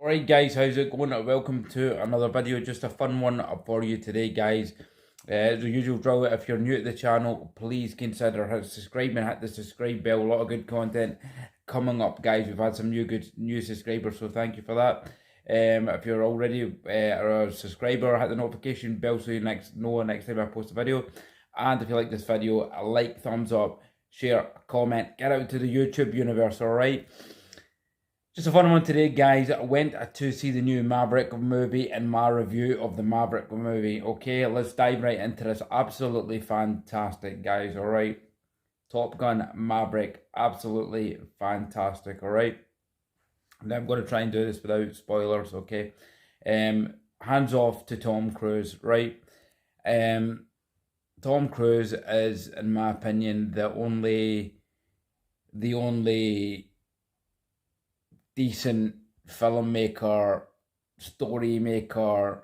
Alright guys, how's it going? Welcome to another video, just a fun one for you today guys. The usual drill, if you're new to the channel, please consider subscribing, hit the subscribe bell. A lot of good content coming up guys. We've had some new subscribers, so thank you for that. If you're already a subscriber, hit the notification bell so you know next time I post a video. And if you like this video, a like, thumbs up, share, comment, get out to the YouTube universe, alright? Just a fun one today, guys. I went to see the new Maverick movie and my review of the Maverick movie. Okay, let's dive right into this. Absolutely fantastic, guys, alright? Top Gun Maverick, absolutely fantastic, alright? Now I'm going to try and do this without spoilers, okay? Hands off to Tom Cruise, right? Tom Cruise is, in my opinion, the only decent filmmaker, story maker,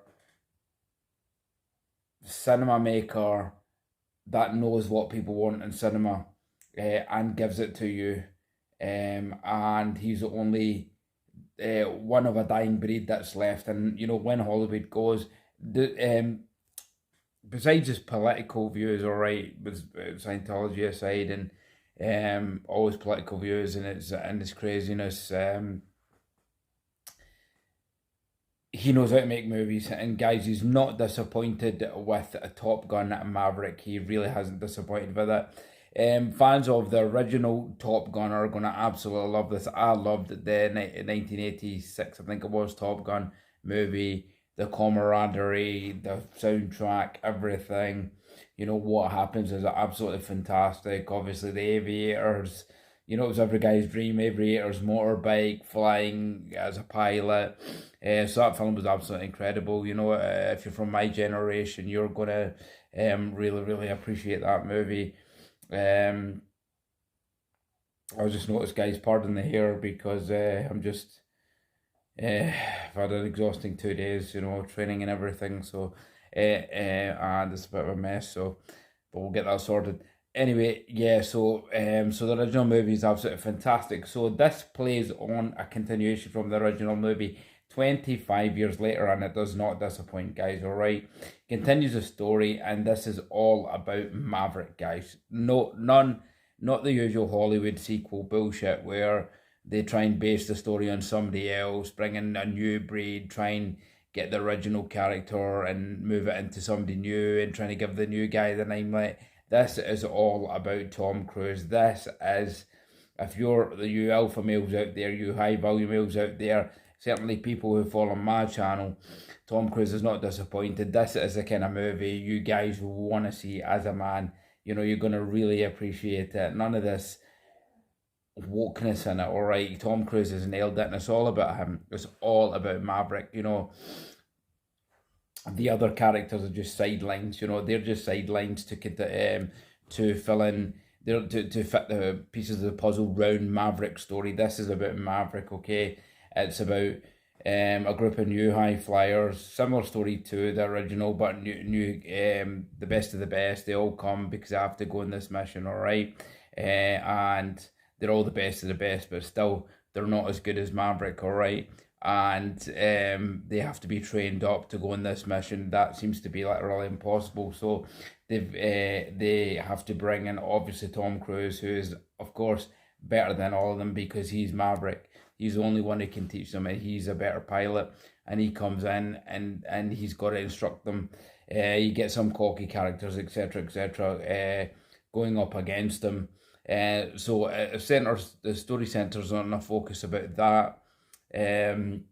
cinema maker that knows what people want in cinema and gives it to you. And he's the only one of a dying breed that's left. And you know, when Hollywood goes, besides his political views, alright, with Scientology aside, and all his political views and his craziness, he knows how to make movies. And guys, he's not disappointed with a Top Gun Maverick. He really hasn't disappointed with it. Fans of the original Top Gun are going to absolutely love this. I loved the 1986, I think it was, Top Gun movie. The camaraderie, the soundtrack, everything. You know, what happens is absolutely fantastic. Obviously, the aviators, you know, it was every guy's dream. Aviators, motorbike, flying as a pilot. So that film was absolutely incredible. You know, if you're from my generation, you're going to really, really appreciate that movie. I just noticed, guys, pardon the hair because I'm just... I've had an exhausting 2 days, you know, training and everything, so and it's a bit of a mess, so but we'll get that sorted. Anyway, yeah, so the original movie is absolutely fantastic. So this plays on a continuation from the original movie 25 years later, and it does not disappoint, guys, alright? Continues the story, and this is all about Maverick, guys. Not the usual Hollywood sequel bullshit where they try and base the story on somebody else, bring in a new breed, try and get the original character and move it into somebody new and trying to give the new guy the limelight. This is all about Tom Cruise. This is, if you alpha males out there, you high value males out there, certainly people who follow my channel, Tom Cruise is not disappointed. This is the kind of movie you guys will want to see as a man. You know, you're going to really appreciate it. None of this wokeness in it, alright? Tom Cruise has nailed it, and it's all about him. It's all about Maverick, you know. The other characters are just sidelines, you know. They're just sidelines to fill in, to fit the pieces of the puzzle round Maverick's story. This is about Maverick, okay? It's about a group of new high flyers, similar story to the original, but new the best of the best. They all come because they have to go on this mission, alright? And they're all the best of the best, but still, they're not as good as Maverick, alright? And they have to be trained up to go on this mission. That seems to be literally impossible. So they have to bring in, obviously, Tom Cruise, who is, of course, better than all of them because he's Maverick. He's the only one who can teach them, and he's a better pilot. And he comes in and he's got to instruct them. You get some cocky characters, etc., going up against them. So the story centers on a focus about that, and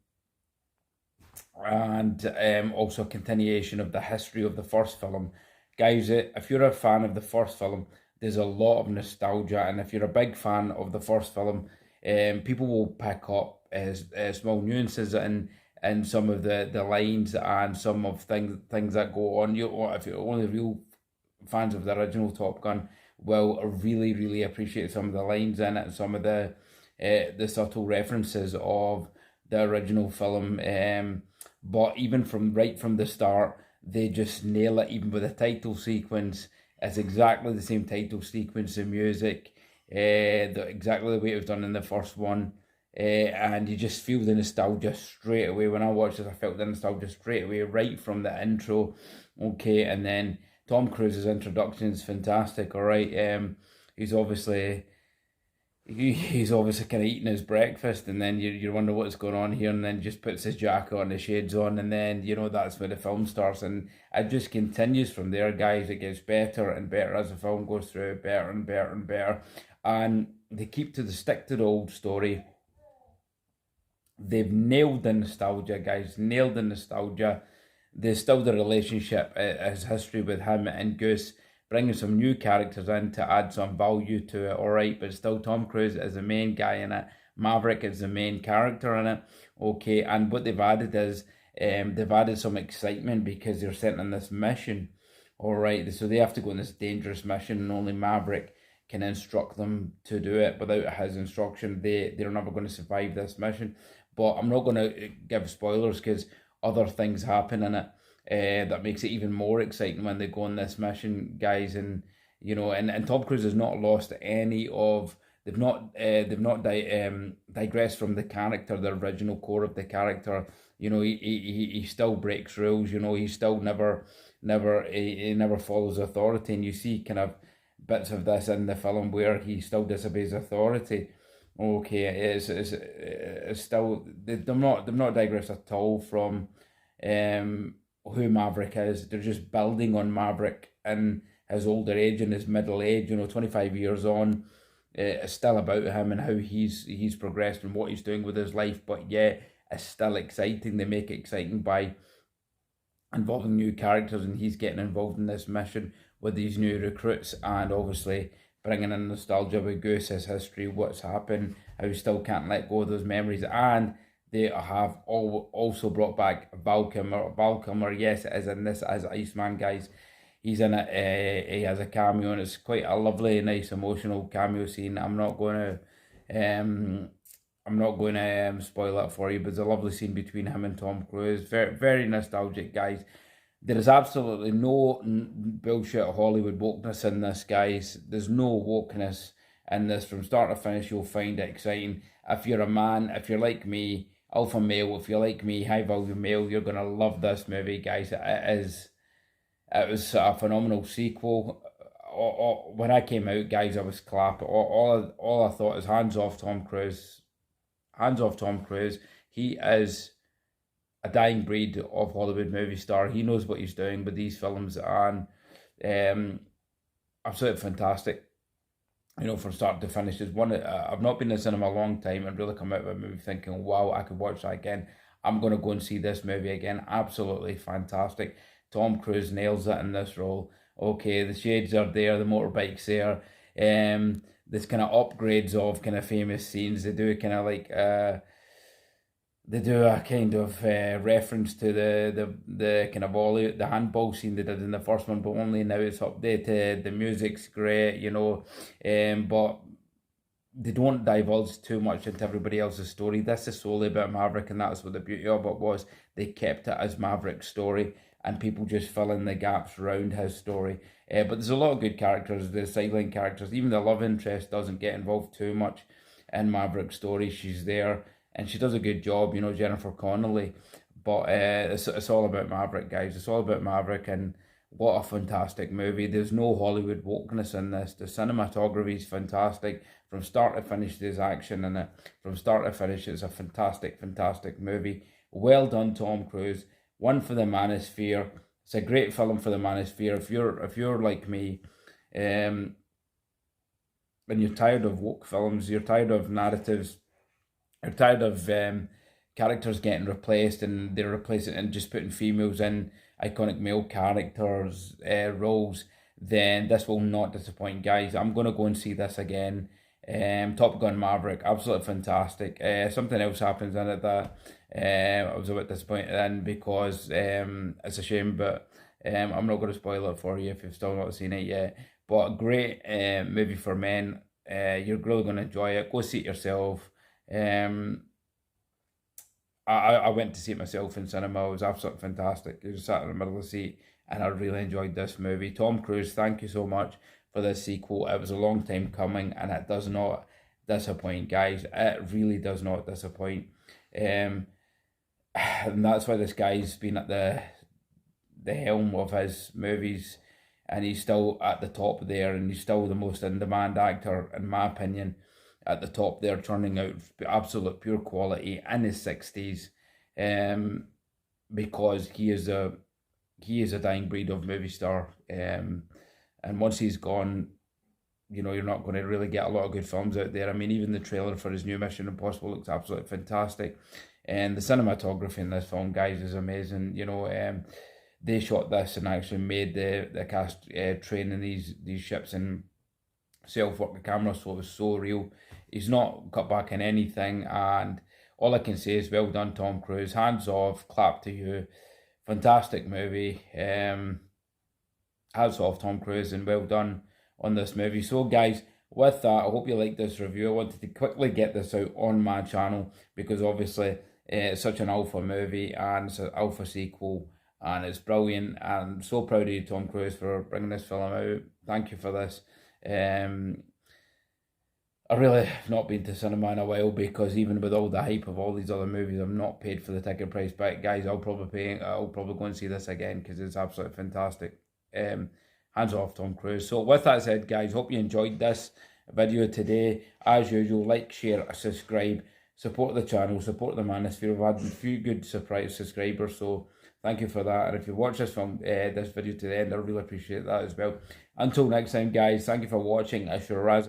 also a continuation of the history of the first film. Guys, if you're a fan of the first film, there's a lot of nostalgia, and if you're a big fan of the first film, people will pick up small nuances in some of the lines and some of things that go on. If you're only real fans of the original Top Gun, will really, really appreciate some of the lines in it, some of the subtle references of the original film. But even from the start, they just nail it. Even with the title sequence, it's exactly the same title sequence, the music, exactly the way it was done in the first one. and you just feel the nostalgia straight away. When I watched this, I felt the nostalgia straight away, right from the intro. Okay, and then Tom Cruise's introduction is fantastic. All right, he's obviously he's obviously kind of eating his breakfast, and then you wonder what's going on here, and then just puts his jacket on, the shades on, and then that's where the film starts, and it just continues from there, guys. It gets better and better as the film goes through, better and better and better, and they stick to the old story. They've nailed the nostalgia, guys. Nailed the nostalgia. There's still the relationship, his history with him and Goose, bringing some new characters in to add some value to it, alright, but still Tom Cruise is the main guy in it. Maverick is the main character in it, okay, and what they've added is, they've added some excitement because they're sent on this mission, alright, so they have to go on this dangerous mission, and only Maverick can instruct them to do it. Without his instruction, they're never going to survive this mission. But I'm not going to give spoilers because other things happen in it that makes it even more exciting when they go on this mission, guys. And and Tom Cruise has not lost any of. They've not digressed from the character, the original core of the character. He still breaks rules. He still he never follows authority, and you see kind of bits of this in the film where he still disobeys authority. Okay, it's still they've not digressed at all from who Maverick is. They're just building on Maverick in his older age and his middle age. 25 years on, it's still about him and how he's progressed and what he's doing with his life. But yeah, it's still exciting. They make it exciting by involving new characters, and he's getting involved in this mission with these new recruits, and obviously bringing in nostalgia with Goose, his history, what's happened, how he still can't let go of those memories, and they have also brought back Val Kilmer. Val Kilmer, yes, it is in this as Iceman, guys. He's in it. He has a cameo, and it's quite a lovely, nice, emotional cameo scene. I'm not going to spoil it for you, but it's a lovely scene between him and Tom Cruise. Very, very nostalgic, guys. There is absolutely no bullshit Hollywood wokeness in this, guys. There's no wokeness in this. From start to finish, you'll find it exciting. If you're a man, if you're like me, alpha male, if you're like me, high value male, you're going to love this movie, guys. It was a phenomenal sequel. When I came out, guys, I was clapping. All I thought is hands off Tom Cruise. Hands off Tom Cruise. He is a dying breed of Hollywood movie star. He knows what he's doing with these films, and absolutely fantastic. From start to finish. Is one I've not been in the cinema a long time and really come out of a movie thinking, wow, I could watch that again. I'm going to go and see this movie again. Absolutely fantastic. Tom Cruise nails it in this role. Okay, the shades are there, the motorbike's there. There's kind of upgrades of kind of famous scenes. They do kind of like they do a kind of reference to the kind of volley, the handball scene they did in the first one, but only now it's updated. The music's great, but they don't divulge too much into everybody else's story. This is solely about Maverick, and that's what the beauty of it was. They kept it as Maverick's story, and people just fill in the gaps around his story. But there's a lot of good characters, the sideline characters. Even the love interest doesn't get involved too much in Maverick's story. She's there, and she does a good job, Jennifer Connelly. But it's all about Maverick, guys. It's all about Maverick, and what a fantastic movie. There's no Hollywood wokeness in this. The cinematography is fantastic. From start to finish, there's action in it. From start to finish, it's a fantastic, fantastic movie. Well done, Tom Cruise. One for the manosphere. It's a great film for the manosphere. If you're like me, and you're tired of woke films, you're tired of narratives, you're tired of characters getting replaced, and they're replacing and just putting females in iconic male characters roles, then this will not disappoint, guys. I'm gonna go and see this again. Top Gun Maverick, absolutely fantastic. Something else happens in it that I was a bit disappointed in, because it's a shame, but I'm not going to spoil it for you if you've still not seen it yet. But a great movie for men. You're really going to enjoy it. Go see it yourself. I went to see it myself in cinema. It was absolutely fantastic. I was sat in the middle of the seat, and I really enjoyed this movie. Tom Cruise, thank you so much for this sequel. It was a long time coming, and it does not disappoint, guys. It really does not disappoint. And that's why this guy's been at the helm of his movies, and he's still at the top there, and he's still the most in-demand actor, in my opinion, at the top there, turning out absolute pure quality in his 60s, because he is a dying breed of movie star, and once he's gone, you're not going to really get a lot of good films out there. I mean, even the trailer for his new Mission Impossible looks absolutely fantastic, and the cinematography in this film, guys, is amazing. They shot this and actually made the cast train in these ships and self-work the camera, so it was so real. He's not cut back in anything, and all I can say is well done, Tom Cruise. Hands off, clap to you. Fantastic movie. Hats off, Tom Cruise, and well done on this movie. So guys, with that, I hope you liked this review. I wanted to quickly get this out on my channel because obviously it's such an alpha movie and it's an alpha sequel and it's brilliant. I'm so proud of you, Tom Cruise, for bringing this film out. Thank you for this. I really have not been to cinema in a while because even with all the hype of all these other movies, I'm not paid for the ticket price. But guys, I'll probably go and see this again because it's absolutely fantastic. Hands off, Tom Cruise. So with that said, guys, hope you enjoyed this video today. As usual, like, share, subscribe, support the channel, support the manosphere. We've had a few good surprise subscribers, so thank you for that. And if you watch this video to the end, I really appreciate that as well. Until next time, guys, thank you for watching. It's your Raz.